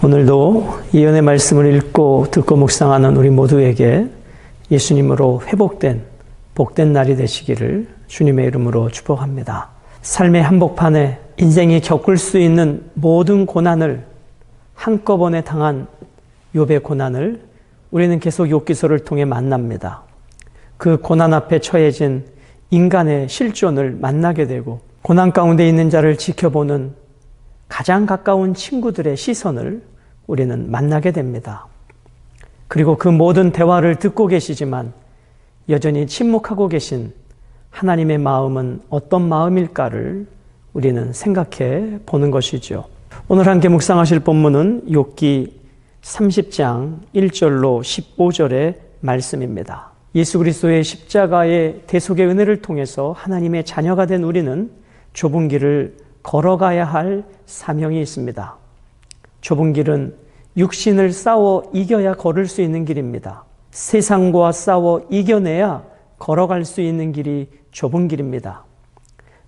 오늘도 예언의 말씀을 읽고 듣고 묵상하는 우리 모두에게 예수님으로 회복된 복된 날이 되시기를 주님의 이름으로 축복합니다. 삶의 한복판에 인생이 겪을 수 있는 모든 고난을 한꺼번에 당한 욥의 고난을 우리는 계속 욥기서를 통해 만납니다. 그 고난 앞에 처해진 인간의 실존을 만나게 되고 고난 가운데 있는 자를 지켜보는 가장 가까운 친구들의 시선을 우리는 만나게 됩니다. 그리고 그 모든 대화를 듣고 계시지만 여전히 침묵하고 계신 하나님의 마음은 어떤 마음일까를 우리는 생각해 보는 것이죠. 오늘 함께 묵상하실 본문은 욥기 30장 1절로 15절의 말씀입니다. 예수 그리스도의 십자가의 대속의 은혜를 통해서 하나님의 자녀가 된 우리는 좁은 길을 걸어가야 할 사명이 있습니다. 좁은 길은 육신을 싸워 이겨야 걸을 수 있는 길입니다. 세상과 싸워 이겨내야 걸어갈 수 있는 길이 좁은 길입니다.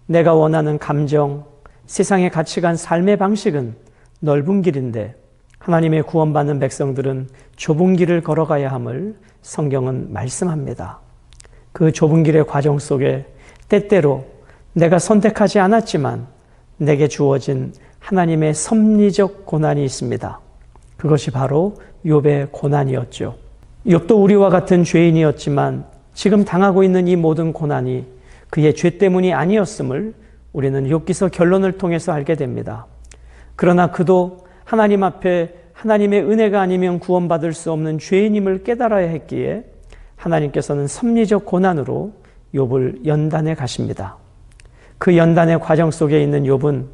내가 원하는 감정, 세상의 가치관, 삶의 방식은 넓은 길인데 하나님의 구원받는 백성들은 좁은 길을 걸어가야 함을 성경은 말씀합니다. 그 좁은 길의 과정 속에 때때로 내가 선택하지 않았지만 내게 주어진 하나님의 섭리적 고난이 있습니다. 그것이 바로 욥의 고난이었죠. 욥도 우리와 같은 죄인이었지만 지금 당하고 있는 이 모든 고난이 그의 죄 때문이 아니었음을 우리는 욥기서 결론을 통해서 알게 됩니다. 그러나 그도 하나님 앞에 하나님의 은혜가 아니면 구원받을 수 없는 죄인임을 깨달아야 했기에 하나님께서는 섭리적 고난으로 욥을 연단해 가십니다. 그 연단의 과정 속에 있는 욥은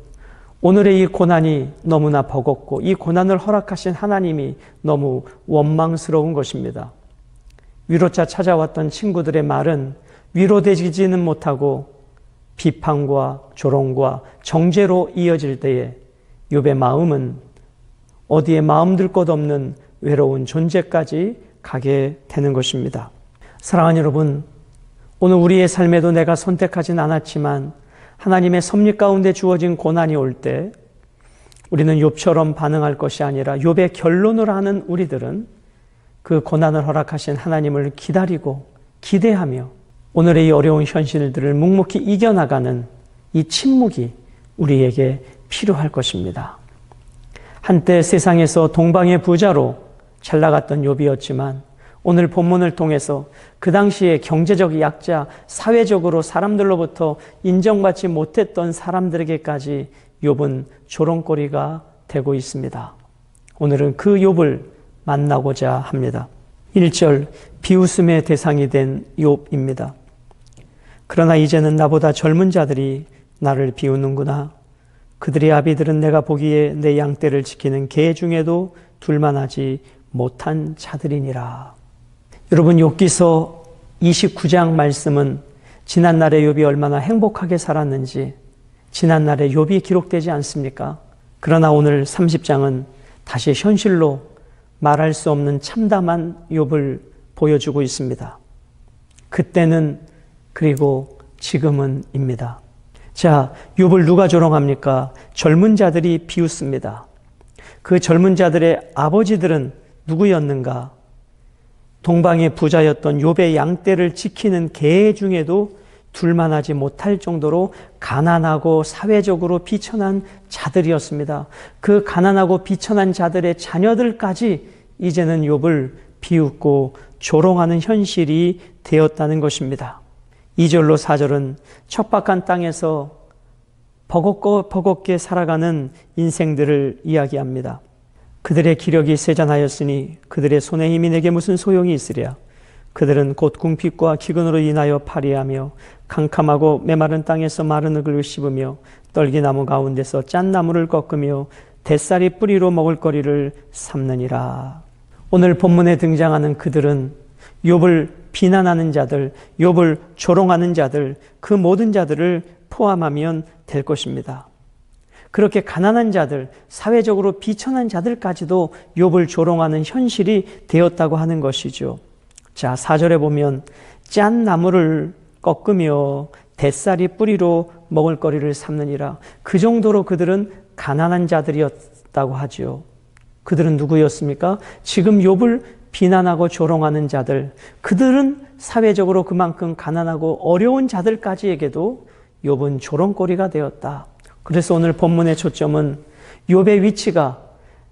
오늘의 이 고난이 너무나 버겁고 이 고난을 허락하신 하나님이 너무 원망스러운 것입니다. 위로차 찾아왔던 친구들의 말은 위로되지는 못하고 비판과 조롱과 정죄로 이어질 때에 욥의 마음은 어디에 마음 들 것 없는 외로운 존재까지 가게 되는 것입니다. 사랑하는 여러분, 오늘 우리의 삶에도 내가 선택하진 않았지만 하나님의 섭리 가운데 주어진 고난이 올 때 우리는 욥처럼 반응할 것이 아니라 욥의 결론을 아는 우리들은 그 고난을 허락하신 하나님을 기다리고 기대하며 오늘의 이 어려운 현실들을 묵묵히 이겨나가는 이 침묵이 우리에게 필요할 것입니다. 한때 세상에서 동방의 부자로 잘 나갔던 욥이었지만 오늘 본문을 통해서 그 당시에 경제적 약자, 사회적으로 사람들로부터 인정받지 못했던 사람들에게까지 욥은 조롱거리가 되고 있습니다. 오늘은 그 욥을 만나고자 합니다. 1절, 비웃음의 대상이 된 욥입니다. 그러나 이제는 나보다 젊은 자들이 나를 비웃는구나. 그들의 아비들은 내가 보기에 내 양떼를 지키는 개 중에도 둘만하지 못한 자들이니라. 여러분, 욥기서 29장 말씀은 지난날의 욥이 얼마나 행복하게 살았는지 지난날의 욥이 기록되지 않습니까? 그러나 오늘 30장은 다시 현실로 말할 수 없는 참담한 욥을 보여주고 있습니다. 그때는 그리고 지금은입니다. 자, 욥을 누가 조롱합니까? 젊은 자들이 비웃습니다. 그 젊은 자들의 아버지들은 누구였는가? 동방의 부자였던 욥의 양떼를 지키는 개 중에도 둘만하지 못할 정도로 가난하고 사회적으로 비천한 자들이었습니다. 그 가난하고 비천한 자들의 자녀들까지 이제는 욥을 비웃고 조롱하는 현실이 되었다는 것입니다. 2절로 4절은 척박한 땅에서 버겁게 살아가는 인생들을 이야기합니다. 그들의 기력이 세잔하였으니 그들의 손의 힘이 내게 무슨 소용이 있으랴. 그들은 곧 궁핍과 기근으로 인하여 파리하며 캄캄하고 메마른 땅에서 마른 흙을 씹으며 떨기나무 가운데서 짠 나무를 꺾으며 뱃살이 뿌리로 먹을 거리를 삼느니라. 오늘 본문에 등장하는 그들은 욥을 비난하는 자들, 욥을 조롱하는 자들, 그 모든 자들을 포함하면 될 것입니다. 그렇게 가난한 자들, 사회적으로 비천한 자들까지도 욥을 조롱하는 현실이 되었다고 하는 것이죠. 자, 4절에 보면 짠 나무를 꺾으며 뱃살이 뿌리로 먹을 거리를 삼느니라. 그 정도로 그들은 가난한 자들이었다고 하죠. 그들은 누구였습니까? 지금 욥을 비난하고 조롱하는 자들, 그들은 사회적으로 그만큼 가난하고 어려운 자들까지에게도 욥은 조롱거리가 되었다. 그래서 오늘 본문의 초점은 욥의 위치가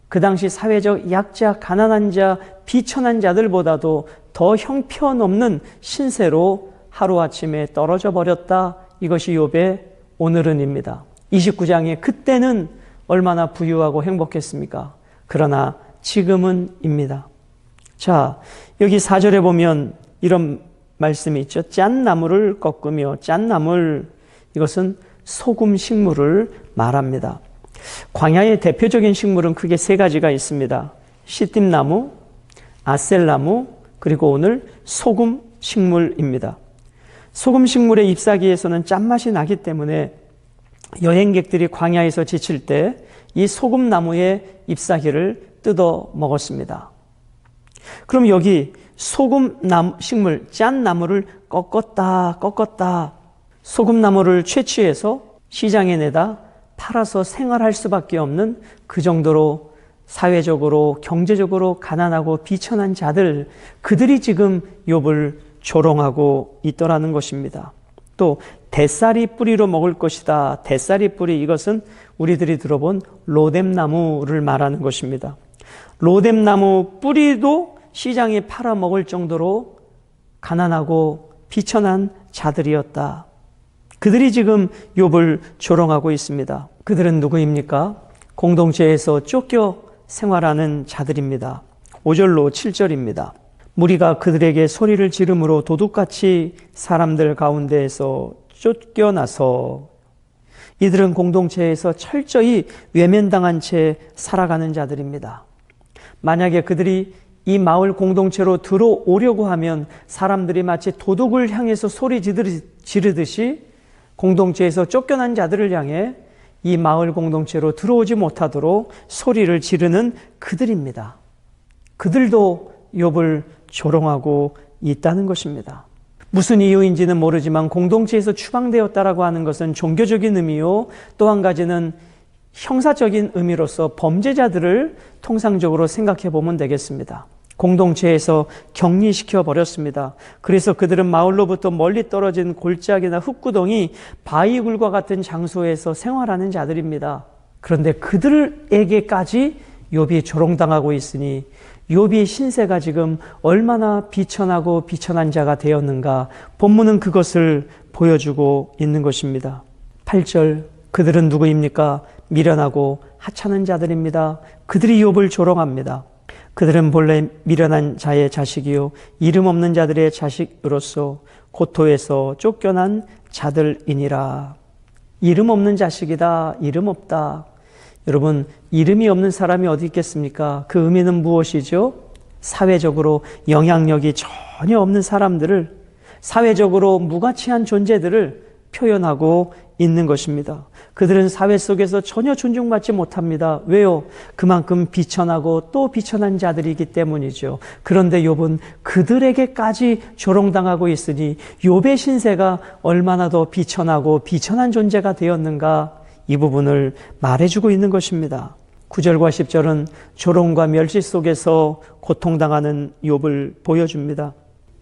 그 당시 사회적 약자, 가난한 자, 비천한 자들보다도 더 형편없는 신세로 하루아침에 떨어져 버렸다. 이것이 욥의 오늘은입니다. 29장에 그때는 얼마나 부유하고 행복했습니까? 그러나 지금은입니다. 자, 여기 4절에 보면 이런 말씀이 있죠. 짠 나무를 꺾으며, 짠 나물, 이것은 소금 식물을 말합니다. 광야의 대표적인 식물은 크게 세 가지가 있습니다. 시띠나무, 아셀나무, 그리고 오늘 소금 식물입니다. 소금 식물의 잎사귀에서는 짠맛이 나기 때문에 여행객들이 광야에서 지칠 때 이 소금나무의 잎사귀를 뜯어 먹었습니다. 그럼 여기 소금나무 식물, 짠나무를 꺾었다. 소금나무를 채취해서 시장에 내다 팔아서 생활할 수밖에 없는 그 정도로 사회적으로 경제적으로 가난하고 비천한 자들, 그들이 지금 욥을 조롱하고 있더라는 것입니다. 또 대쌀이 뿌리로 먹을 것이다. 대쌀이 뿌리, 이것은 우리들이 들어본 로뎀나무를 말하는 것입니다. 로뎀나무 뿌리도 시장에 팔아먹을 정도로 가난하고 비천한 자들이었다. 그들이 지금 욥을 조롱하고 있습니다. 그들은 누구입니까? 공동체에서 쫓겨 생활하는 자들입니다. 5절로 7절입니다. 무리가 그들에게 소리를 지르므로 도둑같이 사람들 가운데에서 쫓겨나서, 이들은 공동체에서 철저히 외면당한 채 살아가는 자들입니다. 만약에 그들이 이 마을 공동체로 들어오려고 하면 사람들이 마치 도둑을 향해서 소리 지르듯이 공동체에서 쫓겨난 자들을 향해 이 마을 공동체로 들어오지 못하도록 소리를 지르는 그들입니다. 그들도 욥을 조롱하고 있다는 것입니다. 무슨 이유인지는 모르지만 공동체에서 추방되었다라고 하는 것은 종교적인 의미요, 또 한 가지는 형사적인 의미로서 범죄자들을 통상적으로 생각해 보면 되겠습니다. 공동체에서 격리시켜 버렸습니다. 그래서 그들은 마을로부터 멀리 떨어진 골짜기나 흙구덩이, 바위굴과 같은 장소에서 생활하는 자들입니다. 그런데 그들에게까지 욥이 조롱당하고 있으니 욥의 신세가 지금 얼마나 비천하고 비천한 자가 되었는가, 본문은 그것을 보여주고 있는 것입니다. 8절, 그들은 누구입니까? 미련하고 하찮은 자들입니다. 그들이 욥을 조롱합니다. 그들은 본래 미련한 자의 자식이요 이름 없는 자들의 자식으로서 고토에서 쫓겨난 자들이니라. 이름 없는 자식이다, 이름 없다. 여러분, 이름이 없는 사람이 어디 있겠습니까? 그 의미는 무엇이죠? 사회적으로 영향력이 전혀 없는 사람들을, 사회적으로 무가치한 존재들을 표현하고 있는 것입니다. 그들은 사회 속에서 전혀 존중받지 못합니다. 왜요? 그만큼 비천하고 또 비천한 자들이기 때문이죠. 그런데 욥은 그들에게까지 조롱당하고 있으니 욥의 신세가 얼마나 더 비천하고 비천한 존재가 되었는가, 이 부분을 말해주고 있는 것입니다. 9절과 10절은 조롱과 멸시 속에서 고통당하는 욥을 보여줍니다.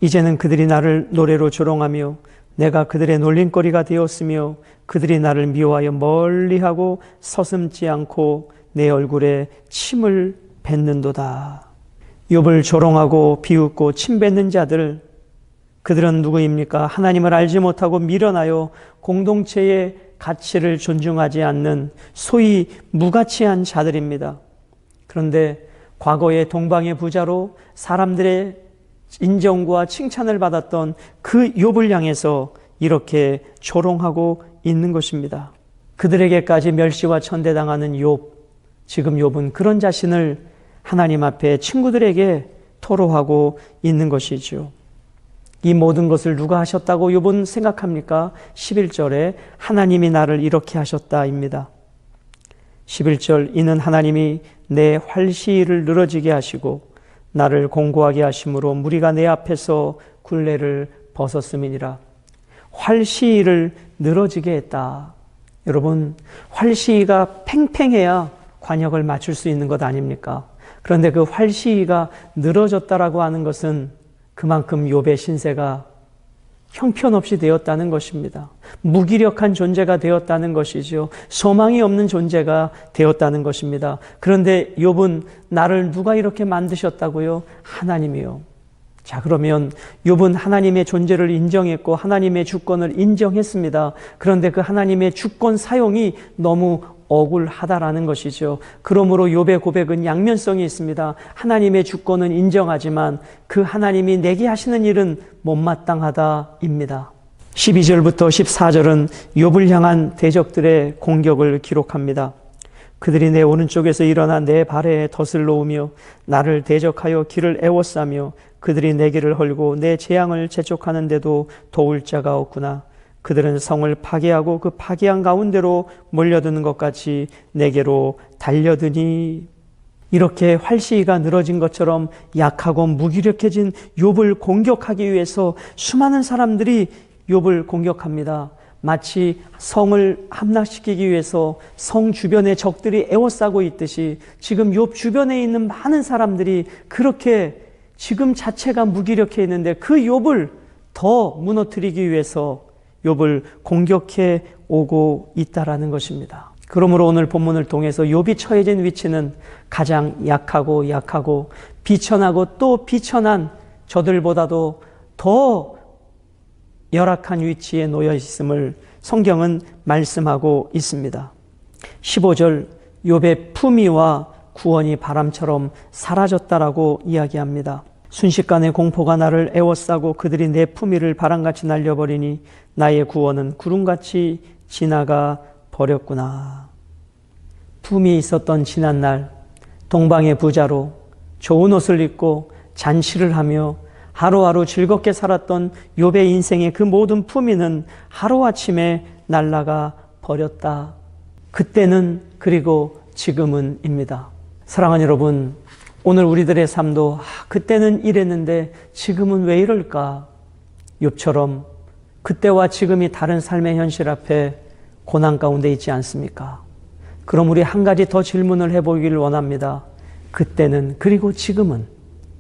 이제는 그들이 나를 노래로 조롱하며 내가 그들의 놀림거리가 되었으며 그들이 나를 미워하여 멀리하고 서슴지 않고 내 얼굴에 침을 뱉는도다. 욥을 조롱하고 비웃고 침 뱉는 자들, 그들은 누구입니까? 하나님을 알지 못하고 미련하여 공동체의 가치를 존중하지 않는 소위 무가치한 자들입니다. 그런데 과거의 동방의 부자로 사람들의 인정과 칭찬을 받았던 그 욥을 향해서 이렇게 조롱하고 있는 것입니다. 그들에게까지 멸시와 천대당하는 욥, 지금 욥은 그런 자신을 하나님 앞에 친구들에게 토로하고 있는 것이죠. 이 모든 것을 누가 하셨다고 욥은 생각합니까? 11절에 하나님이 나를 이렇게 하셨다입니다. 11절, 이는 하나님이 내 활시를 늘어지게 하시고 나를 공고하게 하심으로 무리가 내 앞에서 굴레를 벗었음이니라. 활시를 늘어지게 했다. 여러분, 활시가 팽팽해야 관역을 맞출 수 있는 것 아닙니까? 그런데 그 활시위가 늘어졌다라고 하는 것은 그만큼 욥의 신세가 형편없이 되었다는 것입니다. 무기력한 존재가 되었다는 것이죠. 소망이 없는 존재가 되었다는 것입니다. 그런데 욥은 나를 누가 이렇게 만드셨다고요? 하나님이요. 자, 그러면 욥은 하나님의 존재를 인정했고 하나님의 주권을 인정했습니다. 그런데 그 하나님의 주권 사용이 너무 억울하다라는 것이죠. 그러므로 욥의 고백은 양면성이 있습니다. 하나님의 주권은 인정하지만 그 하나님이 내게 하시는 일은 못마땅하다입니다. 12절부터 14절은 욥을 향한 대적들의 공격을 기록합니다. 그들이 내 오른쪽에서 일어나 내 발에 덫을 놓으며 나를 대적하여 길을 애워싸며 그들이 내 길을 헐고 내 재앙을 재촉하는데도 도울 자가 없구나. 그들은 성을 파괴하고 그 파괴한 가운데로 몰려드는 것 같이 내게로 달려드니. 이렇게 활시위가 늘어진 것처럼 약하고 무기력해진 욥을 공격하기 위해서 수많은 사람들이 욥을 공격합니다. 마치 성을 함락시키기 위해서 성 주변의 적들이 에워싸고 있듯이 지금 욥 주변에 있는 많은 사람들이 그렇게 지금 자체가 무기력해 있는데 그 욥을 더 무너뜨리기 위해서 욥을 공격해 오고 있다라는 것입니다. 그러므로 오늘 본문을 통해서 욥이 처해진 위치는 가장 약하고 비천하고 또 비천한 저들보다도 더 열악한 위치에 놓여 있음을 성경은 말씀하고 있습니다. 15절 욥의 품위와 구원이 바람처럼 사라졌다라고 이야기합니다. 순식간에 공포가 나를 에워싸고 그들이 내 품위를 바람같이 날려버리니 나의 구원은 구름같이 지나가 버렸구나. 품이 있었던 지난날 동방의 부자로 좋은 옷을 입고 잔치를 하며 하루하루 즐겁게 살았던 욥의 인생의 그 모든 품위는 하루아침에 날아가 버렸다. 그때는 그리고 지금은입니다. 사랑하는 여러분, 오늘 우리들의 삶도 그때는 이랬는데 지금은 왜 이럴까? 욥처럼 그때와 지금이 다른 삶의 현실 앞에 고난 가운데 있지 않습니까? 그럼 우리 한 가지 더 질문을 해보기를 원합니다. 그때는 그리고 지금은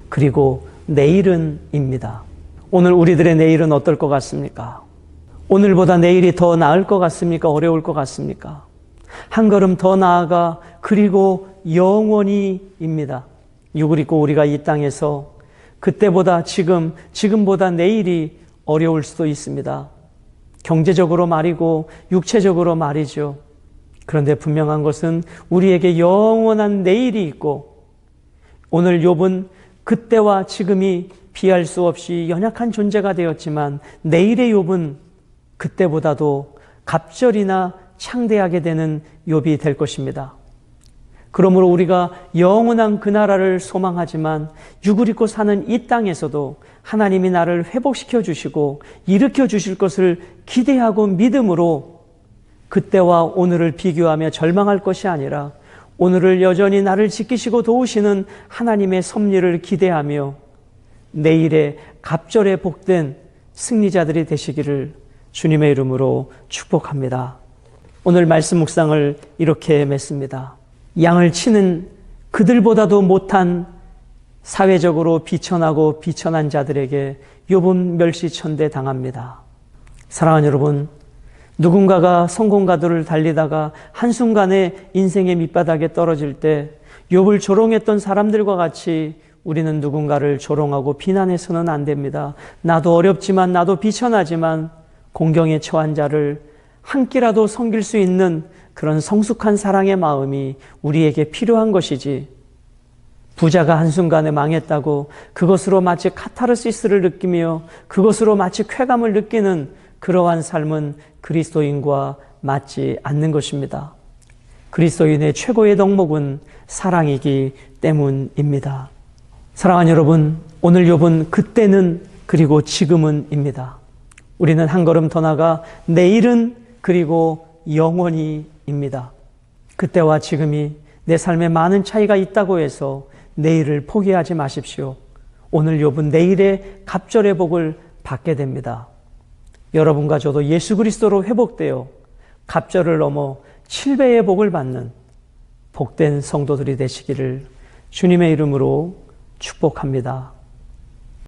그리고 내일은입니다. 오늘 우리들의 내일은 어떨 것 같습니까? 오늘보다 내일이 더 나을 것 같습니까? 어려울 것 같습니까? 한 걸음 더 나아가 그리고 영원히입니다. 그리고 우리가 이 땅에서 그때보다 지금보다 내일이 어려울 수도 있습니다. 경제적으로 말이고 육체적으로 말이죠. 그런데 분명한 것은 우리에게 영원한 내일이 있고 오늘 욥은 그때와 지금이 비할 수 없이 연약한 존재가 되었지만 내일의 욥은 그때보다도 갑절이나 창대하게 되는 욥이 될 것입니다. 그러므로 우리가 영원한 그 나라를 소망하지만 육을 입고 사는 이 땅에서도 하나님이 나를 회복시켜 주시고 일으켜 주실 것을 기대하고 믿음으로 그때와 오늘을 비교하며 절망할 것이 아니라 오늘을 여전히 나를 지키시고 도우시는 하나님의 섭리를 기대하며 내일의 갑절에 복된 승리자들이 되시기를 주님의 이름으로 축복합니다. 오늘 말씀 묵상을 이렇게 맺습니다. 양을 치는 그들보다도 못한 사회적으로 비천하고 비천한 자들에게 욥은 멸시천대 당합니다. 사랑하는 여러분, 누군가가 성공가도를 달리다가 한순간에 인생의 밑바닥에 떨어질 때 욥을 조롱했던 사람들과 같이 우리는 누군가를 조롱하고 비난해서는 안 됩니다. 나도 어렵지만 나도 비천하지만 공경에 처한 자를 한 끼라도 섬길 수 있는 그런 성숙한 사랑의 마음이 우리에게 필요한 것이지, 부자가 한순간에 망했다고 그것으로 마치 카타르시스를 느끼며 그것으로 마치 쾌감을 느끼는 그러한 삶은 그리스도인과 맞지 않는 것입니다. 그리스도인의 최고의 덕목은 사랑이기 때문입니다. 사랑하는 여러분, 오늘 욥은 그때는 그리고 지금은입니다. 우리는 한 걸음 더 나가 내일은 그리고 영원히입니다. 그때와 지금이 내 삶에 많은 차이가 있다고 해서 내일을 포기하지 마십시오. 오늘 욥은 내일의 갑절의 복을 받게 됩니다. 여러분과 저도 예수 그리스도로 회복되어 갑절을 넘어 7배의 복을 받는 복된 성도들이 되시기를 주님의 이름으로 축복합니다.